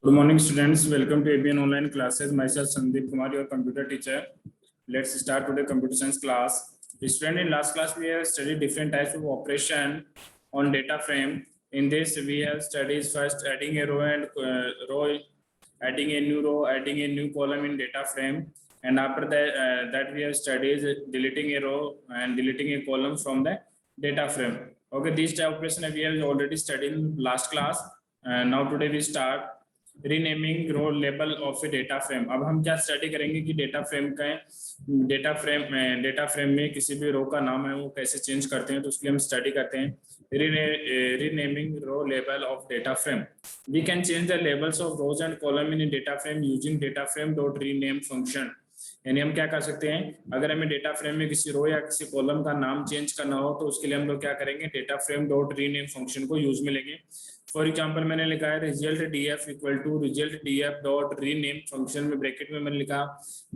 Good morning, students. Welcome to ABN online classes. Myself Sandeep Kumar, your computer teacher. Let's start today computer science class. Student, in last class we have studied different types of operation on data frame. In this, we have studied first adding a row and row, adding a new row, adding a new column in data frame, and after that we have studied deleting a row and deleting a column from the data frame. Okay, these type of operation we have already studied in last class. Now today we start renaming row label of a data frame. अब हम क्या study करेंगे कि data frame में किसी भी रो का नाम है वो कैसे चेंज करते हैं, तो उसके लिए हम स्टडी करते हैं renaming row label of data frame. We can change the labels of rows and column in data frame using data frame dot rename function. यानी हम क्या कर सकते हैं, अगर हमें डेटा फ्रेम में किसी रो या किसी कॉलम का नाम चेंज करना हो तो उसके लिए हम लोग क्या करेंगे, data frame dot rename function को यूज में लेंगे। फॉर एग्जाम्पल मैंने लिखा है result DF equal to result DF dot rename function में ब्रैकेट में मैंने लिखा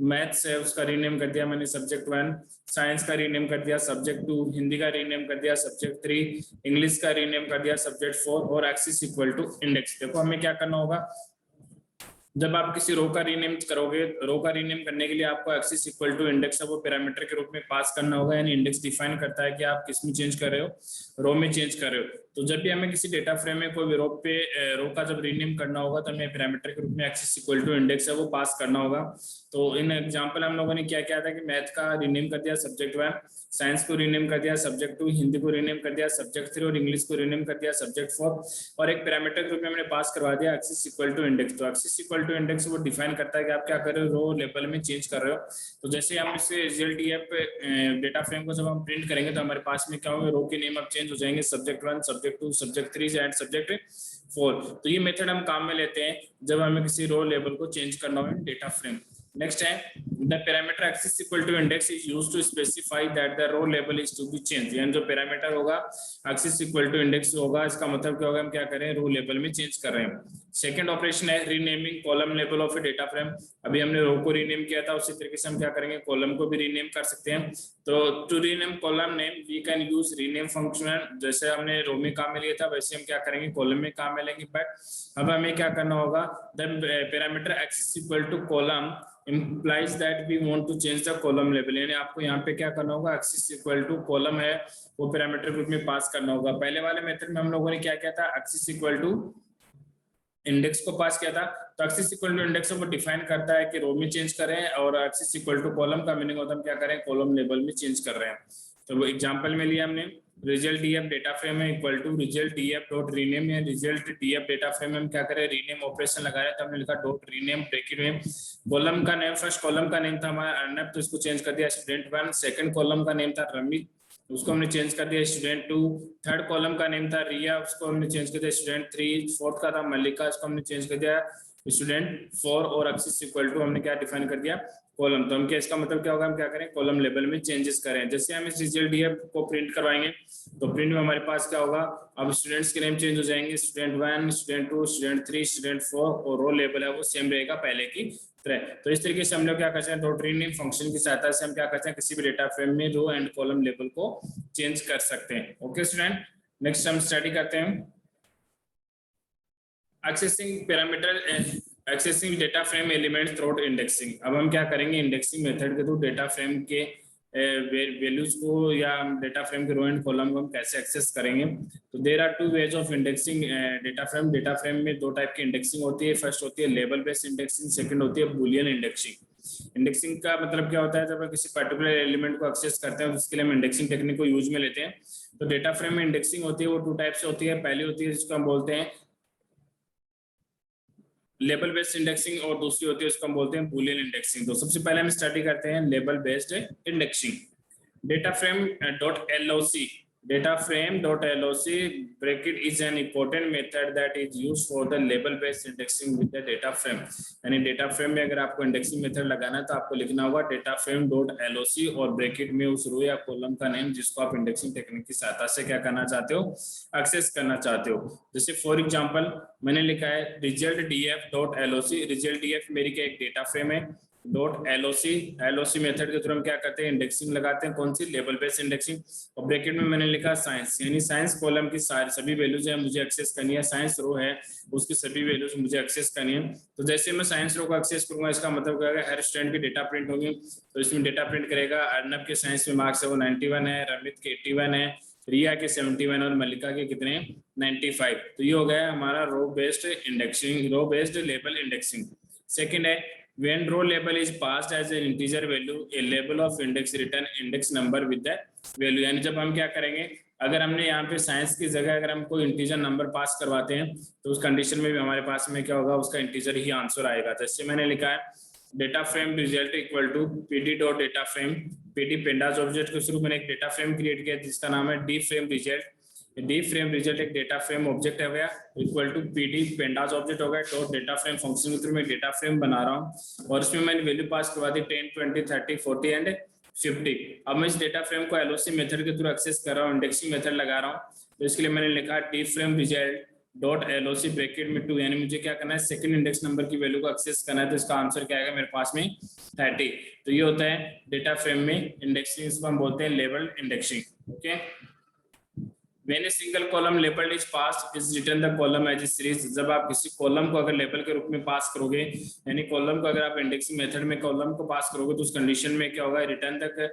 मैथ्स है उसका रीनेम कर दिया मैंने सब्जेक्ट 1, साइंस का रीनेम कर दिया सब्जेक्ट 2, हिंदी का रीनेम कर दिया सब्जेक्ट 3, इंग्लिश का रीनेम कर दिया सब्जेक्ट 4 और एक्सिस इक्वल टू इंडेक्स। देखो हमें क्या करना होगा, जब आप किसी रो का रीनेम करोगे, रो का रीनेम करने के लिए आपको एक्सिस इक्वल टू इंडेक्स है वो पैरामीटर के रूप में पास करना होगा। यानी इंडेक्स डिफाइन करता है कि आप किस में चेंज कर रहे हो, रो में चेंज कर रहे हो। तो जब भी हमें किसी डेटा फ्रेम में कोई रो का जब रीनेम करना होगा तो हमें पैरामीटर के रूप में एक्सिस इक्वल टू इंडेक्स है वो पास करना होगा। तो इन एग्जाम्पल हम लोगों ने क्या किया था कि मैथ का रीनेम कर दिया सब्जेक्ट 1, साइंस को रीनेम कर दिया सब्जेक्ट 2, हिंदी को रीनेम कर दिया सब्जेक्ट 3 और इंग्लिश को रीनेम कर दिया सब्जेक्ट 4 और एक पैरामीटर के रूप में हमने पास करवा दिया एक्सिस इक्वल टू इंडेक्स। तो एक्सिस इक्वल टू इंडेक्स वो डिफाइन करता है कि आप क्या कर रहे हो, रो लेवल में चेंज कर रहे हो। तो जैसे हम इसे रिजल्ट डीएफ डेटा फ्रेम को जब हम प्रिंट करेंगे तो हमारे पास में क्या होगा, रो के नेम अब चेंज हो जाएंगे subject 1, subject 2, subject 3 and subject 4। तो ये मेथड हम काम में लेते हैं जब हमें किसी रो लेवल को चेंज करना हो डेटा फ्रेम। नेक्स्ट है the parameter axis equal to index is used to specify that the row level is to be change. यानी जो पैरामीटर होगा एक्सिस इक्वल टू इंडेक्स होगा, इसका मतलब क्या होगा, हम क्या करें, रो लेवल में चेंज कर रहे हैं। सेकंड ऑपरेशन है renaming column level of a data frame. अभी हमने रो को रीनेम किया था, उसी तरीके से हम क्या करेंगे, कॉलम को भी रीनेम कर सकते हैं। तो to rename column name we can use rename function. जैसे हमने रो में काम में लिया था वैसे हम क्या करेंगे, कॉलम में काम में लेंगे। बट अब हमें क्या करना होगा, the parameter axis equal to column implies that we want to change the column label। यानी आपको यहाँ पे क्या करना होगा, एक्सिस इक्वल टू कॉलम है वो पैरामीटर ग्रुप में पास करना होगा। पहले वाले मेथड में हम लोगों ने क्या किया था, एक्सिस इक्वल टू इंडेक्स को पास किया था। तो एक्सिस इक्वल टू इंडेक्स वो डिफाइन करता है कि रो में चेंज करें और एक्सिस इक्वल टू कॉलम का मीनिंग होता है हम क्या करें, कॉलम लेवल में चेंज कर रहे हैं। तो वो एग्जांपल में लिया हमने रिजल्ट डीएफ डेटा फ्रेम है equal to result DF dot rename. या रिजल्ट डीएफ डेटा फ्रेम में हम क्या करें, रीनेम ऑपरेशन लगाया तो हमने लिखा डॉट रीनेम ब्रैकेट में कॉलम का नेम, फर्स्ट कॉलम का नेम था हमारा अर्नब तो इसको चेंज कर दिया स्टूडेंट 1, सेकंड कॉलम का नेम था रमित उसको हमने चेंज कर दिया स्टूडेंट 2, थर्ड कॉलम का नेम था रिया उसको हमने चेंज कर दिया स्टूडेंट 3, फोर्थ का था मल्लिका उसको हमने चेंज कर दिया स्टूडेंट 4 और एक्सिस इक्वल टू हमने क्या डिफाइन कर दिया, कॉलम। तो हम क्या, इसका मतलब क्या होगा, हम क्या करें, कॉलम लेवल में चेंजेस करें। जैसे हम इस रिजल्ट डीएफ को प्रिंट करवाएंगे तो प्रिंट में हमारे पास क्या होगा, अब स्टूडेंट्स के नेम चेंज हो जाएंगे, स्टूडेंट 1, स्टूडेंट 2, स्टूडेंट 3, स्टूडेंट 4 और रो लेवल है वो सेम रहेगा पहले की तरह। तो इस तरीके से हम लोग क्या करते हैं, डॉट रीनेम फंक्शन की सहायता से हम क्या करते हैं, किसी भी डेटा फ्रेम में रो एंड कॉलम लेवल को चेंज कर सकते हैं। ओके स्टूडेंट, नेक्स्ट हम स्टडी करते हैं accessing parameter accessing data frame elements through indexing. अब हम क्या करेंगे, इंडेक्सिंग मेथड के थ्रू डेटा फ्रेम के वैल्यूज को या डेटा फ्रेम के रो एंड कॉलम को हम कैसे एक्सेस करेंगे। तो there are two ways of indexing data frame. Data frame में दो टाइप की इंडेक्सिंग होती है, फर्स्ट होती है लेबल बेस्ड इंडेक्सिंग, सेकंड होती है बूलियन इंडेक्सिंग। इंडेक्सिंग का मतलब क्या होता है, जब हम किसी पर्टिकुलर एलिमेंट को एक्सेस करते हैं तो उसके लिए हम इंडेक्सिंग टेक्निक को यूज में लेते हैं। तो डेटा फ्रेम में इंडेक्सिंग होती है वो टू टाइप से होती है। पहली होती है जिसको हम बोलते हैं लेबल बेस्ड इंडेक्सिंग और दूसरी होती है उसको हम बोलते हैं बूलियन इंडेक्सिंग। तो सबसे पहले हम स्टडी करते हैं label based indexing. Data frame dot LOC, data frame dot LOC bracket is an important method that is used for the label based indexing with the data frame. यानी data frame में अगर आपको indexing method लगाना है तो आपको लिखना होगा डेटा फ्रेम डॉट एलओसी और ब्रैकेट में उस रो या कॉलम का नेम जिसको आप इंडेक्सिंग टेक्निक की सहायता से क्या करना चाहते हो, एक्सेस करना चाहते हो। जैसे फॉर एग्जांपल मैंने लिखा है result DF dot LOC. Result DF मेरी क्या एक डेटा फ्रेम है डॉट एलओसी मेथड के थ्रू हम क्या करते हैं, इंडेक्सिंग लगाते हैं, कौन सी, लेबल बेस्ड इंडेक्सिंग। और ब्रैकेट में मैंने लिखा साइंस, यानी साइंस कॉलम की सारी सभी वैल्यूज है मुझे एक्सेस करनी है, साइंस रो है उसकी सभी वैल्यूज मुझे एक्सेस करनी है। तो जैसे मैं साइंस रो को एक्सेस करूंगा, इसका मतलब क्या है, हर स्टूडेंट की डेटा प्रिंट होगी, तो इसमें डेटा प्रिंट करेगा। अर्नब के साइंस में मार्क्स है वो 91 है, रमित के 81 है, रिया के 71 और मल्लिका के कितने 95। तो ये हो गया हमारा रो बेस्ड इंडेक्सिंग, रो बेस्ड लेबल इंडेक्सिंग। सेकंड है when row label is passed as an integer value, a label of index return index number with the value। यानी जब हम क्या करेंगे, अगर हमने यहाँ पे साइंस की जगह अगर हम कोई इंटीजर नंबर पास करवाते हैं तो उस कंडीशन में भी हमारे पास में क्या होगा, उसका इंटीजर ही आंसर आएगा। जैसे मैंने लिखा है data frame result equal to PD dot data frame, PD pandas object के थ्रू मैंने एक डेटा फ्रेम क्रिएट किया जिसका नाम है D frame result. D frame result एक डेटा फ्रेम ऑब्जेक्ट है गया, equal to PD pandas object हो गया, डॉट डेटा फ्रेम फंक्शन के थ्रू मैं डेटा फ्रेम बना रहा हूँ और इसमें मैंने वैल्यू पास करवा दी 10, 20, 30, 40 एंड 50। अब मैं इस डेटा फ्रेम को एलओसी मेथड के थ्रू एक्सेस कर रहा हूँ, इंडेक्सिंग मेथड लगा रहा हूँ। तो इसके लिए मैंने लिखा D frame result dot LOC bracket में 2, यानी मुझे क्या करना है, सेकंड इंडेक्स नंबर की वैल्यू को एक्सेस करना है। तो इसका आंसर क्या आएगा मेरे पास में 30। तो ये होता है डेटा फ्रेम में इंडेक्सिंग, इसको हम बोलते हैं label indexing. Okay, when a single column labeled is passed is written the column as a series। जब आप किसी कॉलम को अगर लेबल के रूप में पास करोगे, यानी कॉलम को अगर आप इंडेक्सिंग मेथड में कॉलम को पास करोगे तो उस कंडीशन में क्या होगा, return the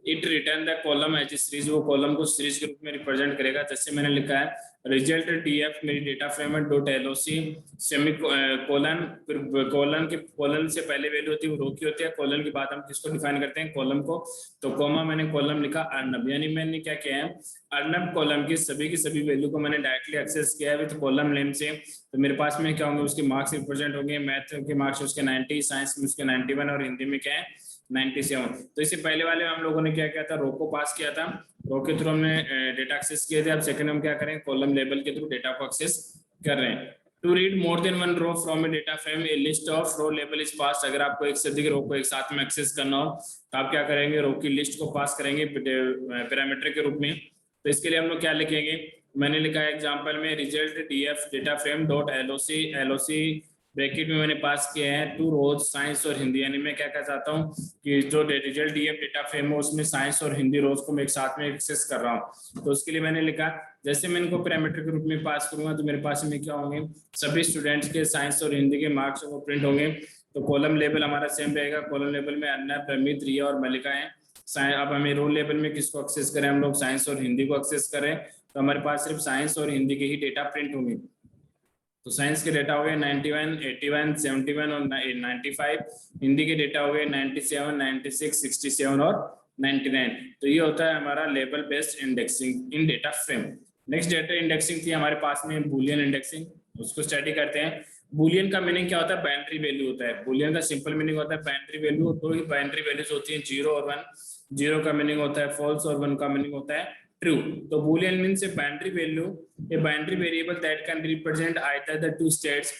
it return the column as a series, वो कॉलम को सीरीज के रूप में रिप्रेजेंट करेगा। जैसे मैंने लिखा है रिजल्ट डीएफ मेरी डेटा फ्रेम है डॉट एलओसी सेमी कोलन, फिर कोलन के कोलन से पहले वैल्यू होती है वो रो की होती है, कोलन के बाद हम किसको डिफाइन करते हैं, कॉलम को। तो कॉमा मैंने कॉलम लिखा अर्नब, यानी मैंने क्या किया है, अर्नब कॉलम की सभी वैल्यू को मैंने डायरेक्टली एक्सेस किया है विद कॉलम नेम से। तो मेरे पास में क्या होंगे, उसके मार्क्स रिप्रेजेंट होंगे, मैथ के मार्क्स उसके 90, साइंस में उसके 91 और हिंदी में क्या है 97। तो इससे पहले वाले हम लोगों ने क्या किया था, रो को पास किया था, रो के थ्रू हमने डेटा एक्सेस किए थे। अब सेकंड हम क्या करें, कॉलम लेबल के थ्रू डेटा को एक्सेस कर रहे हैं। To read more than one row from a data frame a list of row label is pass. अगर आपको एक से अधिक रो को एक साथ में एक्सेस करना हो तो आप क्या करेंगे, रो की लिस्ट को पास करेंगे पैरामीटर के रूप में। तो इसके लिए हम लोग क्या लिखेंगे, मैंने लिखा है एग्जांपल में result DF data frame dot LOC bracket में मैंने पास किया है 2 रोज साइंस और हिंदी। यानी मैं क्या कह चाहता हूँ कि जो रिजल्ट डीएफ डेटा फ्रेम है उसमें साइंस और हिंदी रोज को मैं एक साथ में एक्सेस कर रहा हूँ। तो उसके लिए मैंने लिखा जैसे मैं इनको पैरामीटर के रूप में पास करूंगा तो मेरे पास में क्या होंगे, सभी स्टूडेंट्स के साइंस और हिंदी के मार्क्स वो प्रिंट होंगे। तो कॉलम लेवल हमारा सेम रहेगा, कॉलम लेवल में अन्ना, प्रमित, रिया और मल्लिका है। अब हमें रोल लेवल में किसको एक्सेस करें, हम लोग साइंस और हिंदी को एक्सेस करें, तो हमारे पास सिर्फ साइंस और हिंदी के ही डेटा प्रिंट होंगे। तो साइंस के डेटा हो गए 91, 81, 71 और 95, हिंदी के डेटा हो गए 97, 96, 67 और 99। तो ये होता है हमारा label based indexing in data frame. Next data indexing थी हमारे पास में बुलियन इंडेक्सिंग, उसको स्टडी करते हैं। बुलियन का मीनिंग क्या होता है, बाइनरी वैल्यू होता है। बुलियन का सिंपल मीनिंग होता है बाइनरी वैल्यू, दो ही बाइनरी वैल्यूज होती हैं 0 और 1। 0 का मीनिंग होता है फॉल्स और 1 का मीनिंग होता है ट्रू। तो boolean means a binary value, a binary variable that can represent either the two states,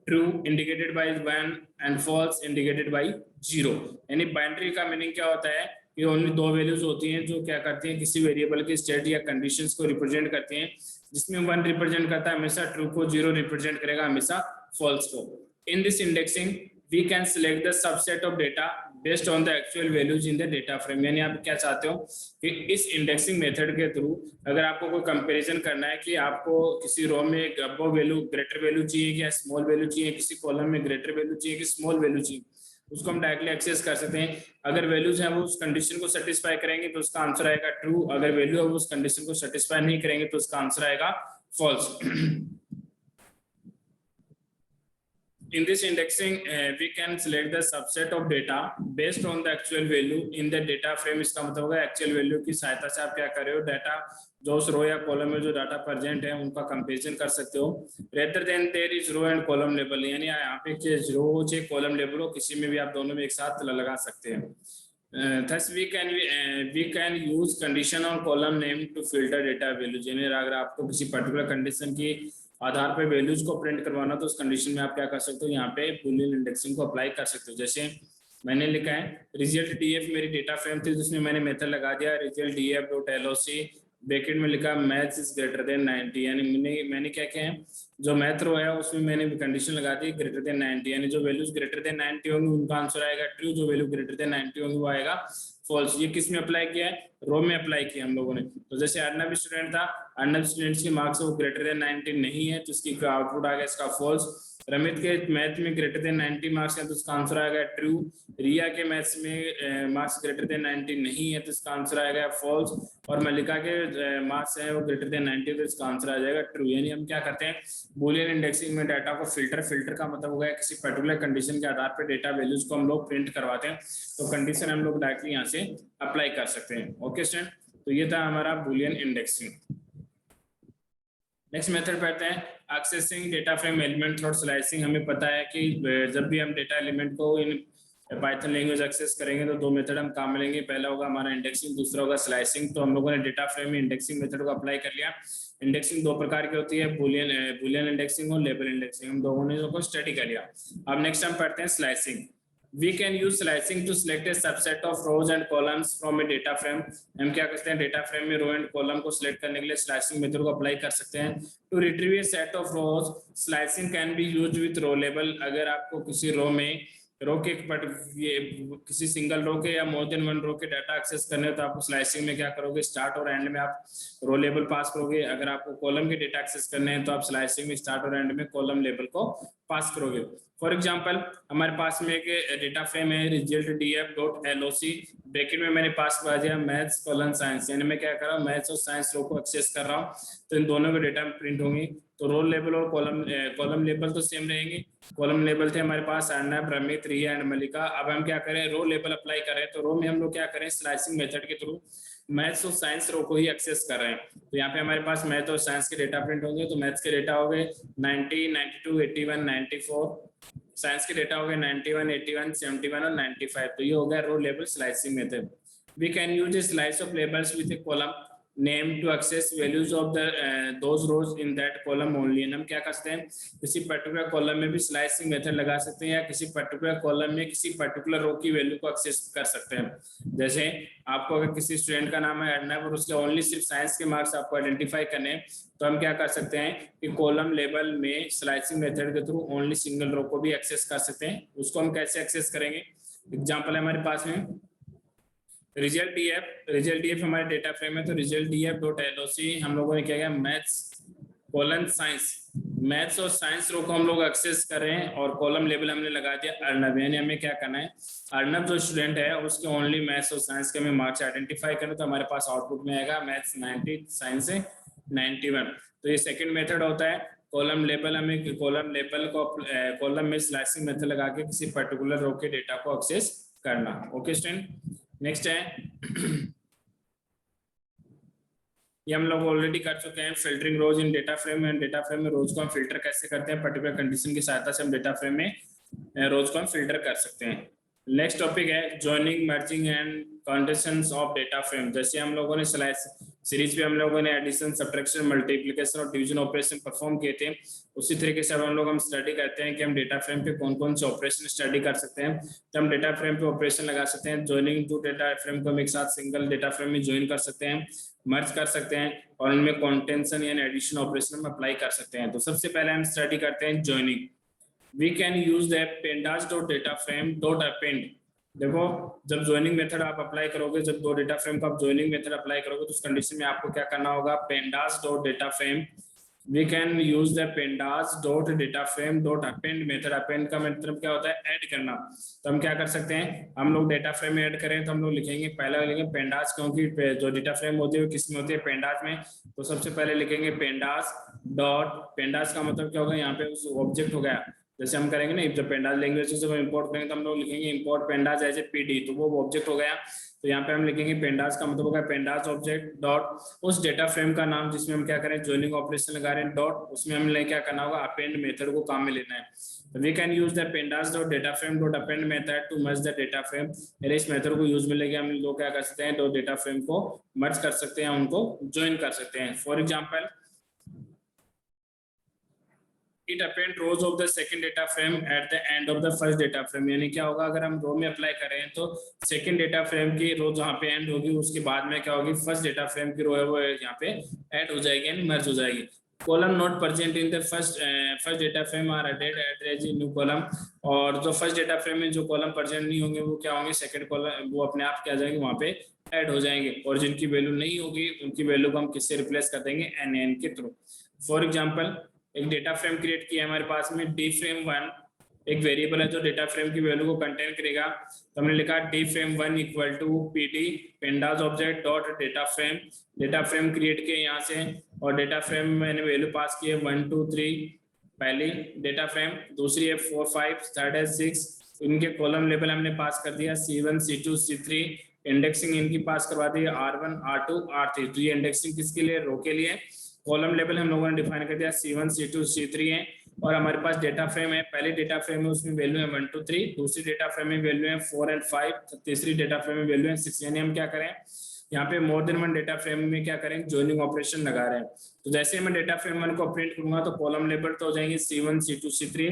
true indicated by 1 and false indicated by 0। यानी बाइनरी का मीनिंग क्या होता है, ये ओनली 2 वैल्यूज होती हैं जो क्या करती हैं, किसी वेरिएबल के स्टेट या कंडीशंस को रिप्रेजेंट करती हैं, जिसमें 1 रिप्रेजेंट करता है हमेशा ट्रू को, 0 रिप्रेजेंट करेगा हमेशा फॉल्स को। In this indexing we can select the subset of data based on the actual values in the data frame. यानी आप क्या चाहते हो कि इस इंडेक्सिंग मेथड के थ्रू अगर आपको कोई कंपैरिजन करना है कि आपको किसी रो में अबव वैल्यू ग्रेटर वैल्यू चाहिए या स्मॉल वैल्यू चाहिए, किसी कॉलम में ग्रेटर वैल्यू चाहिए कि स्मॉल वैल्यू चाहिए, उसको हम डायरेक्टली एक्सेस कर सकते हैं। अगर वैल्यूज हैं वो उस कंडीशन को सेटिस्फाई करेंगे तो उसका आंसर आएगा ट्रू, अगर वैल्यू है वो उस कंडीशन को सेटिस्फाई नहीं करेंगे तो उसका आंसर आएगा false. In this indexing, we can select the subset of data based on the actual value in the data frame। इसका मतलब होगा एक्चुअल वैल्यू की सहायता से आप क्या कर रहे हो, डाटा जो उस रो या कॉलम में जो डाटा प्रेजेंट है उनका कंपैरिजन कर सकते हो। Rather than there is row and column label, यानी यहाँ पे रो हो चाहे कॉलम लेबल हो, किसी में भी आप दोनों में एक साथ लगा सकते हैं। Thus we can use condition on column name to filter data values। यानी अगर आपको किसी पर्टिकुलर कंडीशन की आधार पे वैल्यूज को प्रिंट करवाना तो उस कंडीशन में आप क्या कर सकते हो, यहाँ पे बुलियन इंडेक्सिंग को अप्लाई कर सकते हो। जैसे मैंने लिखा है रिजल्ट डीएफ मेरी डेटा फ्रेम थी जिसमें मैंने मेथड लगा दिया result DF dot LOC bracket में लिखा मैथ्स इज ग्रेटर देन 90, यानी मैंने क्या किया है, जो मैथ रो है उसमें मैंने कंडीशन लगा दी ग्रेटर देन 90, यानी जो वैल्यूज ग्रेटर देन 90 होंगी उनका आंसर आएगा ट्रू, जो वैल्यू ग्रेटर देन 90 होंगी वो आएगा फॉल्स। ये किस में अप्लाई किया है, रो में अप्लाई किया हम लोगों ने। तो जैसे अर्नब स्टूडेंट था, अर्नब स्टूडेंट्स के मार्क्स वो ग्रेटर देन 90 नहीं है, तो इसकी आउटपुट आ गया इसका फॉल्स। रमित के मैथ में ग्रेटर देन 90 मार्क्स है, तो इसका आंसर आएगा ट्रू। रिया के मैथ्स में मार्क्स ग्रेटर देन 90 नहीं है, तो इसका आंसर आएगा फॉल्स। और मल्लिका के मार्क्स है वो ग्रेटर देन 90, तो इसका आंसर आ जाएगा ट्रू। यानी हम क्या करते हैं, बूलियन इंडेक्सिंग में डाटा को फिल्टर का मतलब हो गया किसी पर्टिकुलर कंडीशन के आधार पर डेटा वैल्यूज को हम लोग प्रिंट करवाते हैं, तो कंडीशन हम लोग डायरेक्टली यहाँ से अप्लाई कर सकते हैं। ओके स्टूडेंट, तो ये था हमारा बूलियन इंडेक्सिंग। नेक्स्ट मेथड पढ़ते हैं accessing data frame element through slicing. हमें पता है कि जब भी हम डेटा एलिमेंट को इन पाइथन लैंग्वेज एक्सेस करेंगे तो दो मेथड हम काम में लेंगे, पहला होगा हमारा इंडेक्सिंग, दूसरा होगा स्लाइसिंग। तो हम लोगों ने डेटा फ्रेम में इंडेक्सिंग मेथड को अप्लाई कर लिया। इंडेक्सिंग दो प्रकार की होती है, बुलियन इंडेक्सिंग और लेबल इंडेक्सिंग, हम दोनों ने इसको स्टडी कर लिया। अब नेक्स्ट हम पढ़ते हैं slicing. We can use slicing to select a subset of rows and columns from a data frame. हम क्या करते हैं, डेटा फ्रेम में रो एंड कॉलम को सिलेक्ट करने के लिए स्लाइसिंग मेथड को अप्लाई कर सकते हैं। To retrieve a set of rows, slicing can be used with row label. अगर आपको किसी रो में किसी सिंगल रो के या मोर देन वन रो के डाटा एक्सेस करने तो आपको स्लाइसिंग में क्या करोगे, स्टार्ट और एंड में आप रो लेबल पास करोगे। अगर आपको कॉलम के डेटा एक्सेस करने हैं तो आप स्लाइसिंग में स्टार्ट और एंड में कॉलम लेबल को पास करोगे। फॉर एग्जाम्पल हमारे पास में एक डेटा फ्रेम है रिजल्ट df.loc, ब्रैकेट में मैंने पास कर दिया मैथ्स कॉलन साइंस, यानी मैं क्या कर रहा हूँ, मैथ्स और साइंस रो को एक्सेस कर रहा हूँ, तो इन दोनों के डेटा प्रिंट होंगे। तो रोल लेबल और कॉलम लेबल तो सेम रहेंगे। कॉलम लेबल थे हमारे पास अर्नब, रमित, रिया एंड मल्लिका। अब हम क्या करें, रो लेबल अप्लाई करें, तो रो में हम लोग क्या करें, स्लाइसिंग मेथड के थ्रू मैथ्स और साइंस रो को ही एक्सेस कर रहे हैं। तो यहाँ पे हमारे पास मैथ और साइंस के डेटा प्रिंट होंगे। तो मैथ्स के डेटा हो गए 90, 92, 81, 94, साइंस के डेटा हो गए 91, 81, 71 और 95। तो ये हो गया row label slicing method. We can use a slice of labels with a column name to access values of those rows in that column only. हम क्या करते हैं, किसी पर्टिकुलर कॉलम में भी स्लाइसिंग मेथड लगा सकते हैं या किसी पर्टिकुलर कॉलम में किसी पर्टिकुलर रो की वैल्यू को एक्सेस कर सकते हैं। जैसे आपको अगर किसी स्टूडेंट का नाम है अर्नब और उसके ओनली सिर्फ साइंस के मार्क्स आपको आइडेंटिफाई करने हैं, तो हम क्या कर सकते हैं कि कॉलम लेबल में स्लाइसिंग मेथड के थ्रू ओनली सिंगल रो को भी एक्सेस कर सकते हैं। उसको हम कैसे एक्सेस करेंगे, एग्जांपल है हमारे पास में रिजल्ट डीएफ हमारे डेटा फ्रेम है। तो रिजल्ट df.loc हम लोगों ने क्या किया, मैथ्स कॉलन साइंस, मैथ्स और साइंस रो को हम लोग एक्सेस कर रहे हैं और कॉलम लेबल हमने लगा दिया अर्नब। यानी हमें क्या करना है, अर्नब जो स्टूडेंट है उसके ओनली मैथ्स और साइंस के हमें मार्क्स आइडेंटिफाई करें, तो हमारे पास आउटपुट में आएगा मैथ्स 90, साइंस 91। तो ये सेकंड मेथड होता है कॉलम लेबल। हमें कॉलम लेबल को कॉलम में स्लाइसिंग मेथड लगा के किसी पर्टिकुलर रो के डेटा को एक्सेस करना। ओके स्टूडेंट, नेक्स्ट है ये हम लोग ऑलरेडी कर चुके हैं, फिल्टरिंग रोज इन डेटा फ्रेम में। डेटा फ्रेम में रोज को हम फिल्टर कैसे करते हैं, पर्टिकुलर कंडीशन की सहायता से हम डेटा फ्रेम में रोज को हम फिल्टर कर सकते हैं। नेक्स्ट टॉपिक है joining, merging and conditions of data frame. जैसे हम लोगों ने सीरीज पे हम लोगों ने एडिशन, सब्ट्रैक्शन, मल्टीप्लिकेशन और डिवीजन ऑपरेशन परफॉर्म किए थे, उसी तरीके से अब हम स्टडी करते हैं कि हम डेटा फ्रेम पे कौन कौन से ऑपरेशन स्टडी कर सकते हैं। तो हम डेटा फ्रेम पे ऑपरेशन लगा सकते हैं। जॉइनिंग टू डेटा फ्रेम को हम एक साथ सिंगल डेटा फ्रेम में ज्वाइन कर सकते हैं, मर्ज कर सकते हैं और उनमें कॉन्टेंशन यानी एडिशन ऑपरेशन में अप्लाई कर सकते हैं। तो सबसे पहले हम स्टडी करते हैं joining. We can use the pandas dot data frame dot append. देखो जब ज्वाइनिंग मेथड आप अप्लाई करोगे, जब दो डेटा फ्रेम का आप ज्वाइनिंग मेथड अप्लाई करोगे तो उस कंडीशन में आपको क्या करना होगा, pandas dot data frame, we can use the pandas dot data frame dot append method. Append का मतलब क्या होता है, ऐड करना। तो हम क्या कर सकते हैं, हम लोग डेटा फ्रेम में ऐड करें तो हम लोग लिखेंगे, पहले लिखेंगे पेंडास, क्योंकि जो डेटा फ्रेम होती है किस में होती है, पेंडास में। तो सबसे पहले लिखेंगे पेंडास डॉट, पेंडास का मतलब क्या होगा, यहाँ पे उस ऑब्जेक्ट हो गया। जैसे हम करेंगे ना, जब पेंडास लैंग्वेज से इंपोर्ट करेंगे तो हम लोग लिखेंगे import pandas as a PD, तो वो ऑब्जेक्ट हो गया। तो यहाँ पे हम लिखेंगे पेंडास का मतलब होगा पेंडास ऑब्जेक्ट डॉट उस डेटा फ्रेम का नाम जिसमें हम क्या करें, ज्वाइनिंग ऑपरेशन लगा रहे हैं डॉट, उसमें हमें क्या करना होगा, अपेंड मेथड को काम में लेना है। We can use the pandas dot data frame dot append method to merge the data frame. इस मेथड को यूज में लेके हम लोग क्या कर सकते हैं, दो डेटा फ्रेम को मर्ज कर सकते हैं, उनको ज्वाइन कर सकते हैं। For example it append rose of the second data frame at the end of the first data frame. यानी क्या होगा, अगर हम रो में अप्लाई करें तो सेकंड डेटा फ्रेम की रो जहाँ पे एंड होगी उसके बाद में क्या होगी, फर्स्ट डेटा फ्रेम की रो है वो यहाँ पे ऐड हो जाएगी यानी मर्ज हो जाएगी। Column not present in the first data frame are added as a new column. और जो फर्स्ट डेटा फ्रेम में जो कॉलम प्रेजेंट नहीं होंगे वो क्या होंगे, सेकंड कॉलम वो अपने आप क्या जाएंगे वहाँ पे ऐड हो जाएंगे। और जिनकी वैल्यू नहीं होगी उनकी वैल्यू को हम किससे रिप्लेस कर देंगे, एन के थ्रू। फॉर एग्जाम्पल एक डेटा फ्रेम क्रिएट किया हमारे पास में डी फ्रेम 1, एक वेरिएबल है जो डेटा फ्रेम की वैल्यू को कंटेन करेगा। तो हमने लिखा D frame 1 equal to PD pandas object dot data frame create किए यहाँ से, और डेटा फ्रेम मैंने वैल्यू पास की है 1 2 3 पहली डेटा फ्रेम, दूसरी है 4 5, थर्ड है 6। इनके कॉलम लेवल हमने पास कर दिया C1 C2 C3, इंडेक्सिंग इनकी पास करवा दी R1 R2 R3। तो ये इंडेक्सिंग किसके लिए, रो के लिए। कॉलम लेवल हम लोगों ने डिफाइन कर दिया C1 C2 C3 है। और हमारे पास डेटा फ्रेम है, पहले डेटा फ्रेम में उसमें वैल्यू है 1 2 3, दूसरी डेटा फ्रेम में वैल्यू है 4 और 5, तीसरी डेटा फ्रेम में वैल्यू है 6। यानी हम क्या करें यहाँ पे मोर देन वन डेटा फ्रेम में क्या करें, जॉइनिंग ऑपरेशन लगा रहे हैं। तो जैसे मैं डेटा फ्रेम 1 को प्रिंट करूंगा तो कॉलम लेवल तो हो जाएंगे C1 C2 C3,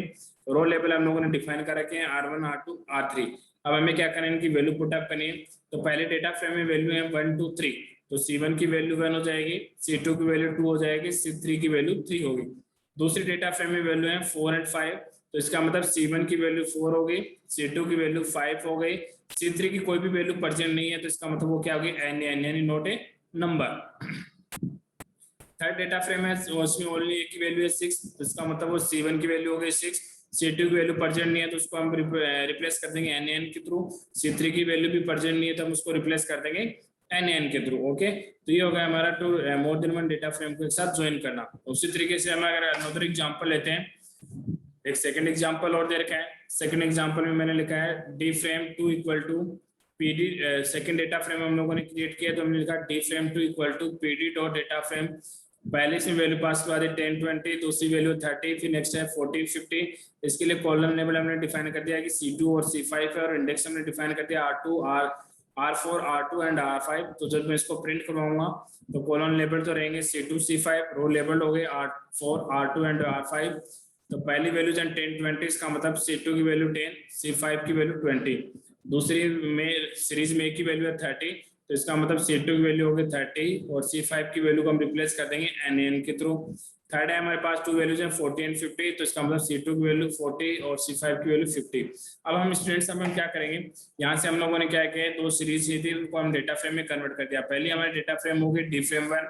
रो लेवल हम लोगों ने डिफाइन कर रखे हैं R1 R2 R3। अब हमें क्या करना है, इनकी वैल्यू पुटअप करनी है। तो पहले डेटा फ्रेम में वैल्यू है 1 2 3, तो C1 की वैल्यू 1 हो जाएगी, C2 की वैल्यू 2 हो जाएगी, C3 की वैल्यू 3 होगी। दूसरी डेटा फ्रेम में वैल्यू है 4 और 5, तो इसका मतलब C1 की वैल्यू 4 हो गई, C2 की वैल्यू 5 हो गई, C3 की कोई भी वैल्यू प्रेजेंट नहीं है तो इसका मतलब वो क्या होगी, एन यानी not a number. Third data frame है उसमें ओनली एक की वैल्यू है 6, तो इसका मतलब वो C1 की वैल्यू हो गई 6, C2 की वैल्यू प्रेजेंट नहीं है तो उसको हम रिप्लेस कर देंगे एन के थ्रू, C3 की वैल्यू भी प्रेजेंट नहीं है तो हम उसको रिप्लेस कर देंगे एन के थ्रू। ओके, तो ये हो गया हमारा two more than one data frame को एक साथ ज्वाइन करना। उसी तरीके से हम अगर अनदर एग्जांपल लेते हैं, एक सेकंड एग्जांपल और दे रखा है। सेकंड एग्जांपल में मैंने लिखा है D frame 2 equal to PD, second data frame हम लोगों ने क्रिएट किया तो हमने लिखा D frame 2 equal to PD dot data frame. पहले से वैल्यू पास करवा दी 10 20, दूसरी वैल्यू 30, फिर नेक्स्ट है 40 50। इसके लिए कॉलम लेवल हमने डिफाइन कर दिया कि C2 और C5 है, और इंडेक्स हमने डिफाइन कर दिया R2 R4 R2 and R5। तो जब मैं इसको प्रिंट करवाऊंगा तो कॉलम लेवल तो रहेंगे C2 C5, रो लेवल हो गए R4 R2 एंड R5। तो पहली वैल्यू 10 20, इसका मतलब C2 की वैल्यू 10, C5 की वैल्यू 20। दूसरी में सीरीज में एक की वैल्यू है 30, तो इसका मतलब C2 की वैल्यू होगी 30 और C5 की वैल्यू को हम रिप्लेस कर देंगे एन के थ्रू। थर्ड है हमारे पास टू वैल्यूज हैं 40 एंड 50, तो इसका मतलब C2 की वैल्यू 40 और C5 की वैल्यू 50। अब हम स्टूडेंट्स हम क्या करेंगे, यहाँ से हम लोगों ने क्या किया, दो सीरीज ही थी उनको हम डेटा फ्रेम में कन्वर्ट कर दिया। पहली हमारी डेटा फ्रेम होगी डी फ्रेम 1,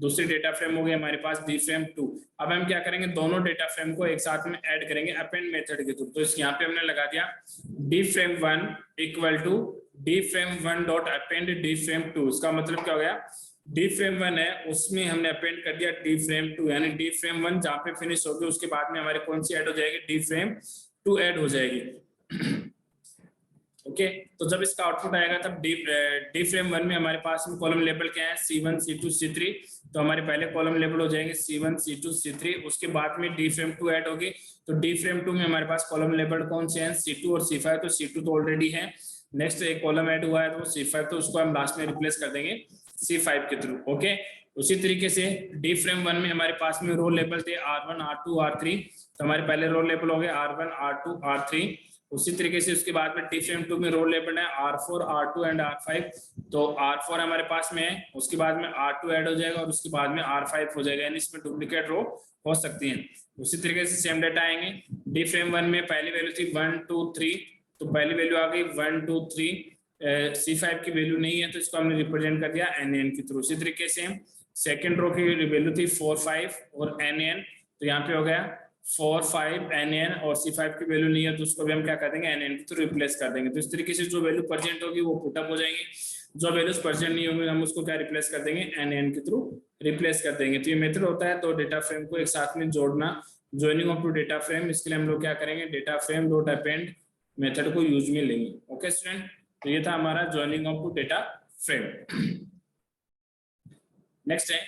दूसरी डेटा फ्रेम होगी हमारे पास डी फ्रेम 2। अब हम क्या करेंगे, दोनों डेटा फ्रेम को एक साथ में ऐड करेंगे अपेंड मेथड के थ्रू। तो इस यहाँ पे हमने लगा दिया D frame 1 equal to D frame 1 dot append D frame 2। इसका मतलब क्या हो गया, डी फ्रेम 1 है उसमें हमने अपेंड कर दिया डी फ्रेम 2, यानी डी फ्रेम 1 जहां पे फिनिश होगी उसके बाद में हमारे कौन सी ऐड हो जाएगी, डी फ्रेम 2 ऐड हो जाएगी। ओके, तो जब इसका आउटपुट आएगा तब डी फ्रेम 1 में हमारे पास में कॉलम लेबल क्या है, C1 C2 C3। तो हमारे पहले कॉलम लेबल हो जाएंगे C1 C2 C3, उसके बाद में डी फ्रेम 2 ऐड होगी। तो डी फ्रेम 2 में हमारे पास कॉलम लेबल कौन से हैं, C2 और C5। तो C2 तो ऑलरेडी है, नेक्स्ट एक कॉलम ऐड हुआ है तो C5, तो उसको हम लास्ट में रिप्लेस कर देंगे C5 के थ्रू। ओके, उसी तरीके से डी फ्रेम 1 में हमारे पास में रो लेबल थे R1 R2 R3, तो हमारे पहले रो लेबल हो गए R1 R2 R3। उसी तरीके से उसके बाद में डी फ्रेम 2 में रो लेबल है R4 R2 एंड R5। तो R4 हमारे पास में है, उसके बाद में R2 ऐड हो जाएगा और उसके बाद में R5 हो जाएगा, यानी इसमें डुप्लीकेट रो हो सकती है। उसी तरीके से सेम डाटा आएंगे। डी फ्रेम 1 में पहली वैल्यू थी 1 2 3, तो पहली वैल्यू आ गई 1 2 3। C5 की वैल्यू नहीं है तो इसको हमने रिप्रेजेंट कर दिया एन के थ्रू। उसी तरीके से सेकंड रो की वैल्यू थी 4 5 और एन, तो यहाँ पे हो गया 4 5 एन और C5 की वैल्यू नहीं है तो उसको भी हम क्या कर देंगे, एन के थ्रू रिप्लेस कर देंगे। तो इस तरीके से जो वैल्यू प्रेजेंट होगी वो पुटअप हो जाएंगे, जो वैल्यूज प्रेजेंट नहीं होंगे हम उसको क्या रिप्लेस कर देंगे, एन के थ्रू रिप्लेस कर देंगे। तो ये मेथड होता है, तो डेटा फ्रेम को एक साथ में जोड़ना, joining of two data frame. इसके लिए हम लोग क्या करेंगे, data frame dot append method को यूज में लेंगे। ओके स्टूडेंट, तो ये था हमारा joining of two data frame. Next है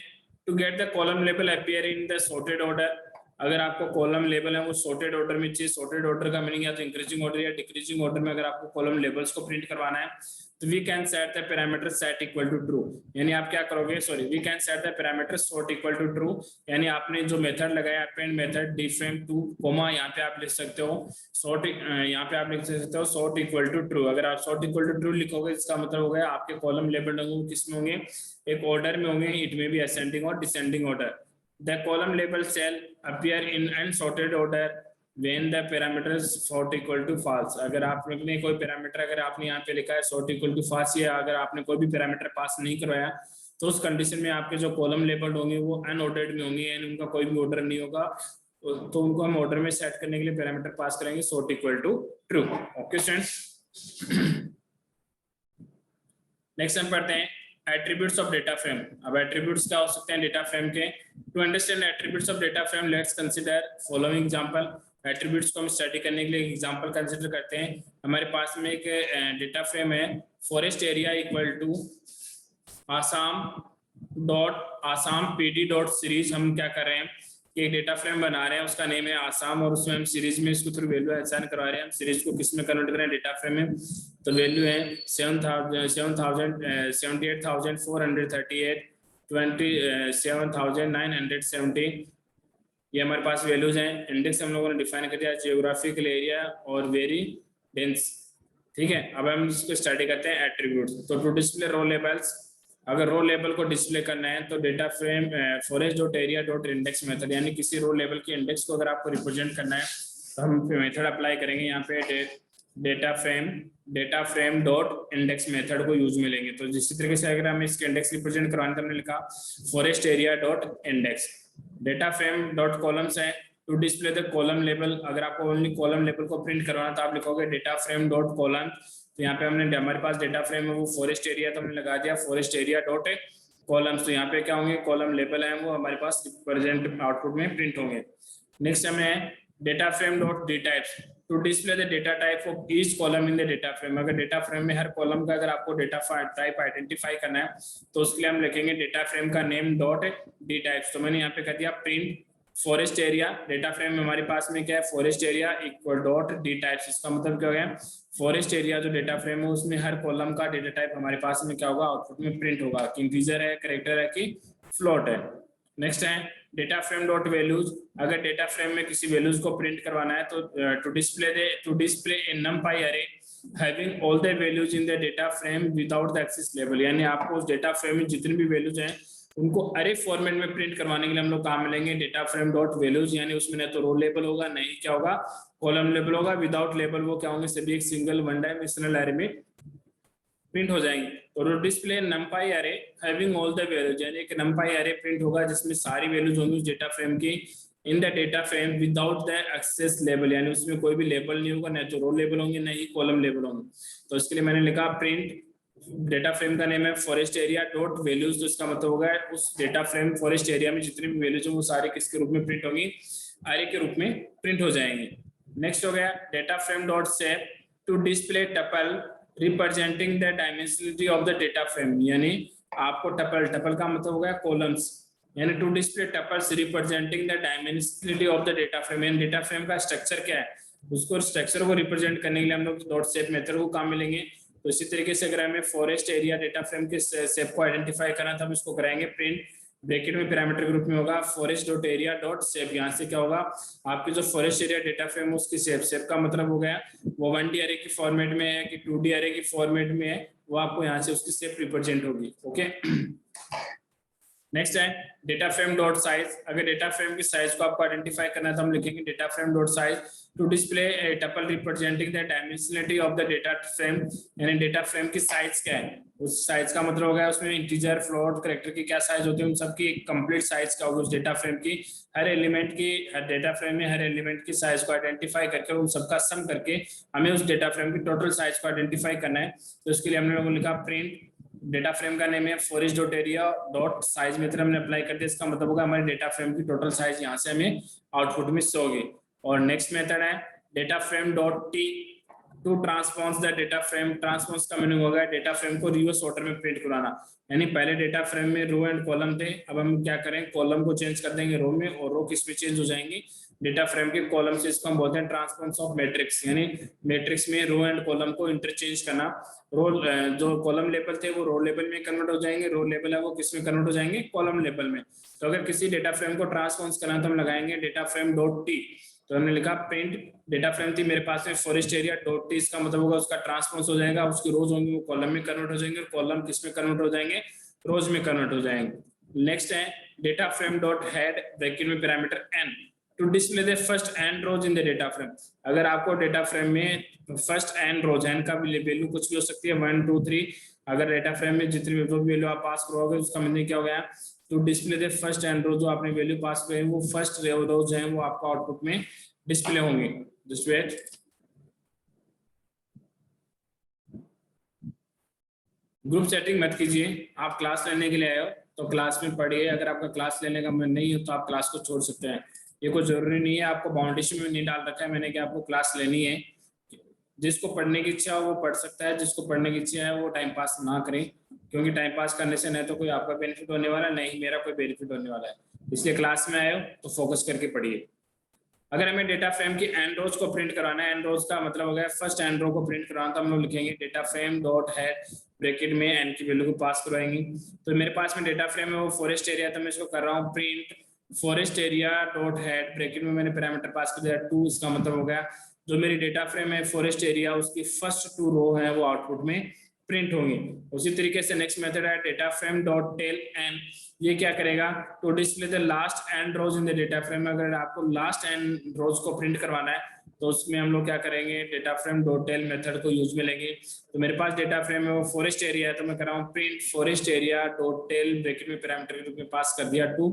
to get the column label appear in the sorted order. अगर आपको कॉलम लेबल है वो सॉर्टेड ऑर्डर में चाहिए, सॉर्टेड ऑर्डर का मीनिंग या तो इंक्रीजिंग ऑर्डर या डिक्रीजिंग ऑर्डर में अगर आपको कॉलम लेबल्स को प्रिंट करवाना है तो we can set the parameter set equal to true, यानी आप क्या करोगे, sorry, we can set the parameter sort equal to true, यानी आपने जो मेथड लगाया append method D frame two comma, यहाँ पे आप लिख सकते हो सॉर्ट, यहाँ पे आप लिख सकते हो सॉर्ट इक्वल टू ट्रू। अगर आप सॉर्ट इक्वल टू ट्रू लिखोगे इसका मतलब हो गया आपके कॉलम लेबल होंगे किस में होंगे, एक ऑर्डर में होंगे, इट में भी असेंडिंग और descending order. The column label shall appear in unsorted order when the parameters sort equal to false। अगर आपने कोई पैरामीटर अगर आपने यहाँ पे लिखा है sort equal to false, या अगर आपने कोई भी पैरामीटर पास नहीं करवाया तो उस कंडीशन में आपके जो कॉलम लेबल होंगे वो अनऑर्डर्ड में होंगे, यानी उनका कोई भी ऑर्डर नहीं होगा, तो उनको हम ऑर्डर में सेट करने के लिए पैरामीटर पास करेंगे sort equal to true। Okay students, next हम पढ़ते हैं एट्रीब्यूट्स ऑफ डेटा फ्रेम। अब एट्रीब्यूट्स क्या हो सकते हैं डेटा फ्रेम के। To understand attributes of data frame let's consider following example. Attributes को हम स्टडी करने के लिए एग्जांपल कंसीडर करते हैं। हमारे पास में एक डेटा फ्रेम है forest area equal to Assam PD dot series. हम क्या कर रहे हैं कि एक डेटा फ्रेम बना रहे हैं, उसका नेम है आसाम, और उसमें हम सीरीज में इसको थ्रू वैल्यू असाइन करवा रहे हैं। हम सीरीज को किस में कन्वर्ट कर रहे हैं, डेटा फ्रेम में, तो वैल्यू है 78,438 27,970, ये हमारे पास वैल्यूज हैं। इंडेक्स हम लोगों ने डिफाइन कर दिया जियोग्राफिकल एरिया और वेरी डेंस, ठीक है। अब हम इसको स्टडी करते हैं एट्रीब्यूट्स। तो टू डिस्प्ले रो लेबल्स, अगर रो लेबल को डिस्प्ले करना है तो data frame forest dot area dot index method, यानी किसी रो लेबल के इंडेक्स को अगर आपको रिप्रेजेंट करना है तो हम मेथड अप्लाई करेंगे। यहाँ पे data frame dot index method को यूज में लेंगे। तो जिस तरीके से अगर हमें इसके इंडेक्स रिप्रेजेंट करवाने तो हमने लिखा forest area dot index. Data frame dot columns है to display the column label, अगर आपको ओनली कॉलम लेबल को प्रिंट करवाना तो आप लिखोगे डेटा फ्रेम डॉट कॉलम। तो यहाँ पे हमने हमारे पास डेटा फ्रेम है वो फॉरेस्ट एरिया, तो हमने लगा दिया फॉरेस्ट एरिया डॉट कॉलम्स। तो यहाँ पे क्या होंगे, कॉलम लेबल है वो हमारे पास प्रेजेंट आउटपुट में प्रिंट होंगे। नेक्स्ट हमें data frame dot dtypes to display the data type of each column in the data frame. अगर डेटा फ्रेम में हर कॉलम का अगर आपको डेटा टाइप आइडेंटिफाई करना है तो उसके लिए हम लिखेंगे डेटा फ्रेम का नेम डॉट डी टाइप्स। तो मैंने यहाँ पे कर दिया print forest area, data frame में हमारे पास में क्या है forest area equal dot D types. इसका मतलब क्या हो गया, फॉरेस्ट एरिया जो डेटा फ्रेम है उसमें हर कॉलम का डेटा टाइप हमारे पास में क्या होगा, आउटपुट में प्रिंट होगा कि इंटीजर है, कैरेक्टर है कि फ्लोट है। नेक्स्ट है डेटा फ्रेम डॉट वैल्यूज, अगर डेटा फ्रेम में किसी वैल्यूज को प्रिंट करवाना है तो to display a NumPy array having all the values in the data frame without the axes label, यानी आपको उस डेटा फ्रेम में जितने भी वैल्यूज हैं उनको अरे फॉर्मेट में प्रिंट करवाने के लिए हम लोग कहाँ मिलेंगे, डेटा फ्रेम डॉट वैल्यूज, यानी उसमें न तो रो लेबल होगा नहीं क्या होगा कॉलम लेबल होगा, विदाउट लेबल वो क्या होंगे सभी एक सिंगल वन डायमेंशनल अरे में प्रिंट हो जाएंगे। तो display नमपाई array having all the values, यानी एक नमपाई अरे प्रिंट होगा जिसमें सारी वैल्यूज होंगी उस डेटा फ्रेम की in the data frame without the axes label, यानी उसमें कोई भी लेबल नहीं होगा, न तो रो लेबल होंगे न ही कॉलम लेबल होंगे। तो इसके लिए मैंने लिखा प्रिंट डेटा फ्रेम का नेम है फॉरेस्ट एरिया डॉट वैल्यूज, तो इसका मतलब होगा उस डेटा फ्रेम फॉरेस्ट एरिया में जितनी भी वैल्यूज हैं वो सारे किसके रूप में प्रिंट होंगी, अरे के रूप में प्रिंट हो जाएंगे। नेक्स्ट हो गया data frame dot shape to display tuple representing the dimensionality of the data frame, यानी आपको टपल का मतलब हो गया कॉलम्स, यानी to display tuples representing the dimensionality of the data frame, यानी डेटा फ्रेम का स्ट्रक्चर क्या है उसको स्ट्रक्चर को रिप्रेजेंट करने के लिए हम लोग डॉट शेप मेथड को काम मिलेंगे। तो इसी तरीके से अगर हमें फॉरेस्ट एरिया डेटा फ्रेम के शेप को आइडेंटिफाई करना तो हम इसको कराएंगे प्रिंट ब्रैकेट में पैरामीटर के रूप में होगा forest dot area dot shape. यहाँ से क्या होगा आपकी जो फॉरेस्ट एरिया डेटा फ्रेम उसकी शेप का मतलब हो गया वो 1D अरे की फॉर्मेट में है कि 2D अरे की फॉर्मेट में है, वो आपको यहाँ से उसकी शेप रिप्रेजेंट होगी। ओके नेक्स्ट है डेटा फ्रेम डॉट साइज, अगर डेटा फ्रेम की साइज को आपको आइडेंटिफाई करना है तो हम लिखेंगे data frame dot size to display a tuple representing the dimensionality of the data frame, यानी डेटा फ्रेम की साइज क्या है उस साइज का मतलब हो गया उसमें इंटीजर फ्लोट कैरेक्टर की क्या साइज होती है उन सब की कंप्लीट साइज क्या होगी उस डेटा फ्रेम की, हर एलिमेंट की हर डेटा फ्रेम में हर एलिमेंट की साइज को आइडेंटिफाई करके उन सबका सम करके हमें उस डेटा फ्रेम की टोटल साइज को आइडेंटिफाई करना है। तो इसके लिए हमने लोगों ने लिखा प्रिंट डेटा फ्रेम का नेम है forest dot area dot size method हमने अप्लाई कर दिया, इसका मतलब होगा हमारे डेटा फ्रेम की टोटल साइज यहाँ से हमें आउटपुट में शो होगी। और नेक्स्ट मेथड है data frame dot T to transforms the data frame, transforms का मीनिंग होगा डेटा फ्रेम को रिवर्स ऑर्डर में प्रिंट कराना, यानी पहले डेटा फ्रेम में रो एंड कॉलम थे, अब हम क्या करें कॉलम को चेंज कर देंगे रो में, और रो किस में चेंज हो जाएंगे डेटा फ्रेम के कॉलम से। इसको हम बोलते हैं ट्रांसफॉर्म्स ऑफ मैट्रिक्स, यानी मैट्रिक्स में रो एंड कॉलम को इंटरचेंज करना। रो जो कॉलम लेबल थे वो रो लेबल में कन्वर्ट हो जाएंगे, रो लेबल है वो किस में कन्वर्ट हो जाएंगे कॉलम लेबल में। तो अगर किसी डेटा फ्रेम को ट्रांसफॉर्म्स करना तो हम लगाएंगे डेटा फ्रेम डॉट टी, तो हमने लिखा प्रिंट डेटा फ्रेम थी मेरे पास में फॉरेस्ट एरिया डॉट टी, इसका मतलब होगा उसका ट्रांसफॉर्म्स हो जाएगा, उसकी रोज होंगी वो कॉलम में कन्वर्ट हो जाएंगे, और कॉलम किस में कन्वर्ट हो जाएंगे रोज में कन्वर्ट हो जाएंगे। नेक्स्ट है data frame dot head bracket में parameter n to display the first n rows in the data frame. अगर आपको डेटा फ्रेम में फर्स्ट n रोज, n का वैल्यू कुछ भी हो सकती है 1 2 3, अगर डेटा फ्रेम में जितनी भी वैल्यू आप पास करोगे उसका मीनिंग क्या हो गया to display the first n rows, जो आपने वैल्यू पास करी वो फर्स्ट रोज है वो आपका आउटपुट में डिस्प्ले होंगे। डिस्प्ले ग्रुप सेटिंग मत कीजिए, आप क्लास लेने के लिए आए हो तो क्लास में पढ़िए, अगर आपका क्लास लेने का मन नहीं हो तो आप क्लास को छोड़ सकते हैं, ये कोई जरूरी नहीं है, आपको बाउंडेशन में नहीं डाल रखा है मैंने कि आपको क्लास लेनी है। जिसको पढ़ने की इच्छा हो वो पढ़ सकता है, जिसको पढ़ने की इच्छा है वो टाइम पास ना करें, क्योंकि टाइम पास करने से नहीं तो कोई आपका बेनिफिट होने वाला है, नहीं मेरा कोई बेनिफिट होने वाला है, इसलिए क्लास में आए हो तो फोकस करके पढ़िए। अगर हमें डेटा फ्रेम की एन रोज को प्रिंट कराना है, एन रोज का मतलब हो गया फर्स्ट एन रो को प्रिंट कराना, तो हम लोग लिखेंगे डेटा फ्रेम डॉट है ब्रैकेट में एन की वैल्यू को पास करवाएंगे। तो मेरे पास में डेटा फ्रेम है वो फॉरेस्ट एरिया, तो मैं इसको कर रहा हूँ print forest area dot head bracket में मैंने पैरामीटर पास कर दिया 2, इसका मतलब हो गया जो मेरी डेटा फ्रेम है फॉरेस्ट एरिया उसकी फर्स्ट 2 रो है वो आउटपुट में प्रिंट होंगी। उसी तरीके से नेक्स्ट मेथड है data frame dot tail N, ये क्या करेगा to display the last N rows in the data frame. अगर आपको लास्ट एन रोज को प्रिंट करवाना है तो उसमें हम लोग क्या करेंगे data frame dot tail method को यूज में लेंगे। तो मेरे पास डेटा फ्रेम है वो फॉरेस्ट एरिया है, तो मैं कर रहा हूँ print forest area dot tail bracket में पैरामीटर के रूप में पास कर दिया 2,